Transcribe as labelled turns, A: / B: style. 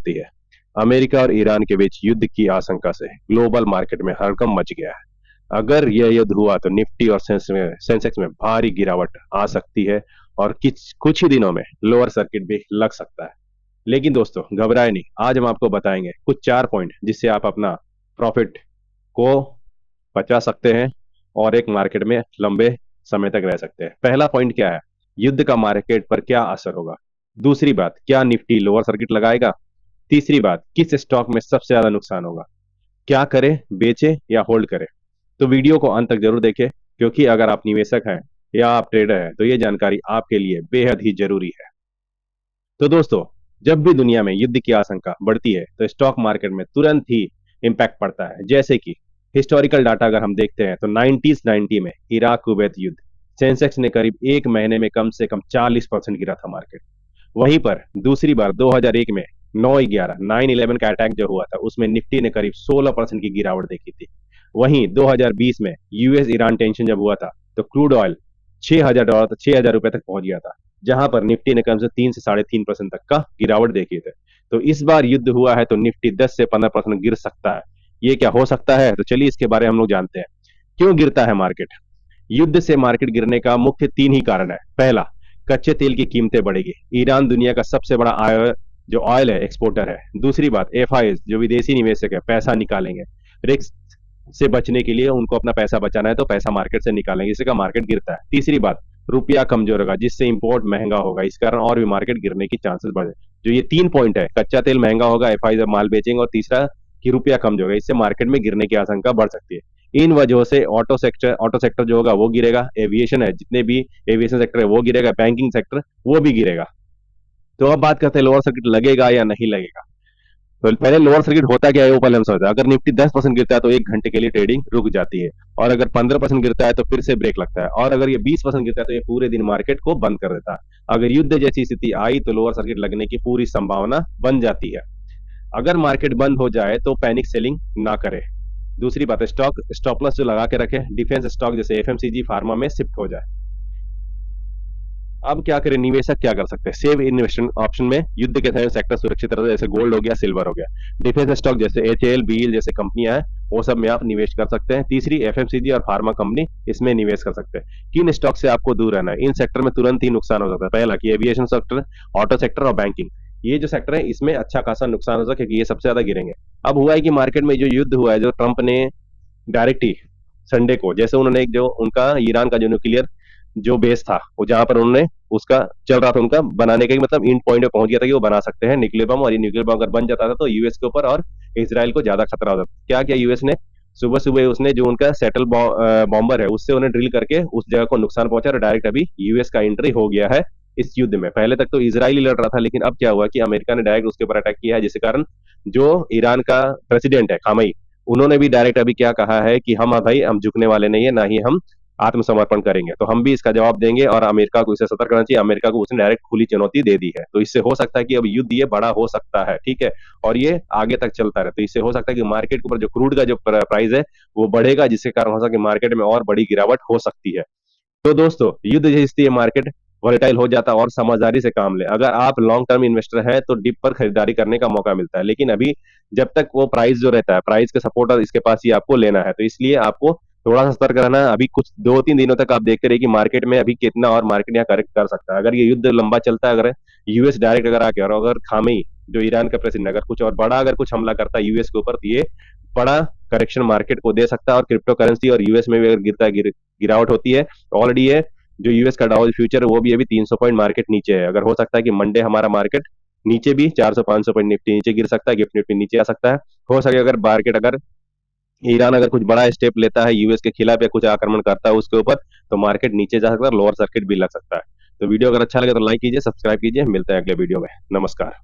A: होती है। अमेरिका और ईरान के बीच युद्ध की आशंका से ग्लोबल मार्केट में हड़कंप मच गया है। अगर यह युद्ध हुआ तो निफ्टी और सेंसेक्स में भारी गिरावट आ सकती है और कुछ कुछ ही दिनों में लोअर सर्किट भी लग सकता है। लेकिन दोस्तों घबराए नहीं, आज हम आपको बताएंगे कुछ 4 पॉइंट जिससे आप अपना प्रॉफिट को बचा सकते हैं और एक मार्केट में लंबे समय तक रह सकते हैं। पहला पॉइंट क्या है? युद्ध का मार्केट पर क्या असर होगा। दूसरी बात, क्या निफ्टी लोअर सर्किट लगाएगा। तीसरी बात, किस स्टॉक में सबसे ज्यादा नुकसान होगा। क्या करें, बेचे या होल्ड करें। तो वीडियो को अंत तक जरूर देखें, क्योंकि अगर आप निवेशक हैं या आप ट्रेडर हैं तो ये जानकारी आपके लिए बेहद ही जरूरी है। तो दोस्तों, जब भी दुनिया में युद्ध की आशंका बढ़ती है तो स्टॉक मार्केट में तुरंत ही इम्पैक्ट पड़ता है। जैसे कि हिस्टोरिकल डाटा अगर हम देखते हैं तो 1990 में इराक कुवैत युद्ध, सेंसेक्स ने करीब एक महीने में कम से कम 40% गिरा था मार्केट। वहीं पर दूसरी बार 2001 में 9/11 9/11 का अटैक जो हुआ था उसमें निफ्टी ने करीब 16% की गिरावट देखी थी। वहीं 2020 में यूएस ईरान टेंशन जब हुआ था तो क्रूड ऑयल $6,000 तक, $6,000 तक पहुंच गया था, जहां पर निफ्टी ने कम से 3 से 3.5% तक का गिरावट देखी थे। तो इस बार युद्ध हुआ है तो निफ्टी 10 से 15% गिर सकता है। ये क्या हो सकता है, तो चलिए इसके बारे में हम लोग जानते हैं। क्यों गिरता है मार्केट? युद्ध से मार्केट गिरने का मुख्य 3 ही कारण है। पहला, कच्चे तेल की कीमतें बढ़ेगी। ईरान दुनिया का सबसे बड़ा जो ऑयल है एक्सपोर्टर है। दूसरी बात, एफआईज जो विदेशी निवेशक है पैसा निकालेंगे। रिस्क से बचने के लिए उनको अपना पैसा बचाना है तो पैसा मार्केट से निकालेंगे, इससे का मार्केट गिरता है। तीसरी बात, रुपया कमजोर होगा जिससे इंपोर्ट महंगा होगा, इस कारण और भी मार्केट गिरने की चांसेस बढ़े। जो ये 3 पॉइंट है, कच्चा तेल महंगा होगा, एफआईज माल बेचेंगे, और तीसरा कि रुपया कमजोर होगा, इससे मार्केट में गिरने की आशंका बढ़ सकती है। इन वजहों से ऑटो सेक्टर जो होगा वो गिरेगा, एविएशन है जितने भी एविएशन सेक्टर है वो गिरेगा, बैंकिंग सेक्टर वो भी गिरेगा। तो अब बात करते हैं लोअर सर्किट लगेगा या नहीं लगेगा। तो पहले लोअर सर्किट होता क्या है वो पहले हम समझते हैं। अगर निफ्टी 10% गिरता है तो 1 घंटे के लिए ट्रेडिंग रुक जाती है, और अगर 15% गिरता है तो फिर से ब्रेक लगता है, और अगर ये 20% गिरता है तो ये पूरे दिन मार्केट को बंद कर देता है। अगर युद्ध जैसी स्थिति आई तो लोअर सर्किट लगने की पूरी संभावना बन जाती है। अगर मार्केट बंद हो जाए तो पैनिक सेलिंग ना करे। दूसरी बात है, स्टॉक स्टॉप लॉस जो लगा के रखे, डिफेंस स्टॉक जैसे एफएमसीजी फार्मा में शिफ्ट हो जाए। अब क्या करें, निवेशक क्या कर सकते हैं? सेव इन्वेस्टमेंट ऑप्शन में युद्ध के समय सेक्टर सुरक्षित रहता है, जैसे गोल्ड हो गया, सिल्वर हो गया। डिफेंस स्टॉक जैसे एचएएल, बीएल जैसे कंपनियां हैं वो सब में आप निवेश कर सकते हैं। तीसरी, एफएमसीजी और फार्मा कंपनी, इसमें निवेश कर सकते हैं। किन स्टॉक से आपको दूर रहना है? इन सेक्टर में तुरंत ही नुकसान हो सकता है। पहला कि एविएशन सेक्टर, ऑटो सेक्टर और बैंकिंग, ये जो सेक्टर है इसमें अच्छा खासा नुकसान हो सकता है क्योंकि ये सबसे ज्यादा गिरेंगे। अब हुआ है कि मार्केट में जो युद्ध हुआ है, जो ट्रंप ने डायरेक्ट ही संडे को, जैसे उन्होंने एक जो उनका ईरान का जो न्यूक्लियर जो बेस था वो जहां पर उन्होंने उसका चल रहा था उनका बनाने का, मतलब इन पॉइंट पे पहुंच गया था कि वो बना सकते हैं न्यूक्लियर बम, और ये न्यूक्लियर बम अगर बन जाता था तो यूएस के ऊपर और इसराइल को ज्यादा खतरा होता था। क्या किया यूएस ने? सुबह सुबह उसने जो उनका सेटल बॉम्बर है उससे उन्हें ड्रिल करके उस जगह को नुकसान पहुंचा, और डायरेक्ट अभी यूएस का एंट्री हो गया है इस युद्ध में। पहले तक तो इसराइल ही लड़ रहा था, लेकिन अब क्या हुआ कि अमेरिका ने डायरेक्ट उसके ऊपर अटैक किया है, जिसके कारण जो ईरान का प्रेसिडेंट है खामई, उन्होंने भी डायरेक्ट अभी क्या कहा है कि हम भाई हम झुकने वाले नहीं है, ना ही हम आत्मसमर्पण करेंगे, तो हम भी इसका जवाब देंगे और अमेरिका को इसे सतर्क करना चाहिए। अमेरिका को उसने डायरेक्ट खुली चुनौती दे दी है, तो इससे हो सकता है कि अब युद्ध ये बड़ा हो सकता है, ठीक है, और ये आगे तक चलता रहे। तो इससे हो सकता है कि मार्केट के ऊपर जो क्रूड का जो प्राइस है वो बढ़ेगा, जिसके कारण हो सकता है कि मार्केट में और बड़ी गिरावट हो सकती है। तो दोस्तों, युद्ध जैसी मार्केट वोलेटाइल हो जाता है, और समझदारी से काम ले। अगर आप लॉन्ग टर्म इन्वेस्टर हैं तो डिप पर खरीदारी करने का मौका मिलता है, लेकिन अभी जब तक वो प्राइस जो रहता है, प्राइस के सपोर्टर इसके पास ही आपको लेना है, तो इसलिए आपको थोड़ा सा सतर्क रहना है। अभी कुछ 2-3 दिनों तक आप देखते रहिए कि मार्केट में अभी कितना और मार्केट यहाँ करेक्ट कर सकता है। अगर ये युद्ध लंबा चलता है, अगर यूएस डायरेक्ट अगर आके, और अगर खामी जो ईरान का प्रेसिडेंट अगर कुछ और बड़ा अगर कुछ हमला करता है यूएस के ऊपर, तो ये बड़ा करेक्शन मार्केट को दे सकता है। और क्रिप्टो करेंसी और यूएस में भी अगर गिरता है, गिरावट होती है ऑलरेडी है, जो यूएस का डाउ फ्यूचर है वो भी अभी 300 पॉइंट मार्केट नीचे है। अगर हो सकता है कि मंडे हमारा मार्केट नीचे भी 400-500 पॉइंट निफ्टी नीचे गिर सकता है, गिफ्ट निफ्टी नीचे आ सकता है। हो सके अगर मार्केट अगर ईरान अगर कुछ बड़ा स्टेप लेता है यूएस के खिलाफ या कुछ आक्रमण करता है उसके ऊपर, तो मार्केट नीचे जा सकता है, लोअर सर्किट भी लग सकता है। तो वीडियो अगर अच्छा लगे तो लाइक कीजिए, सब्सक्राइब कीजिए, मिलता है अगले वीडियो में। नमस्कार।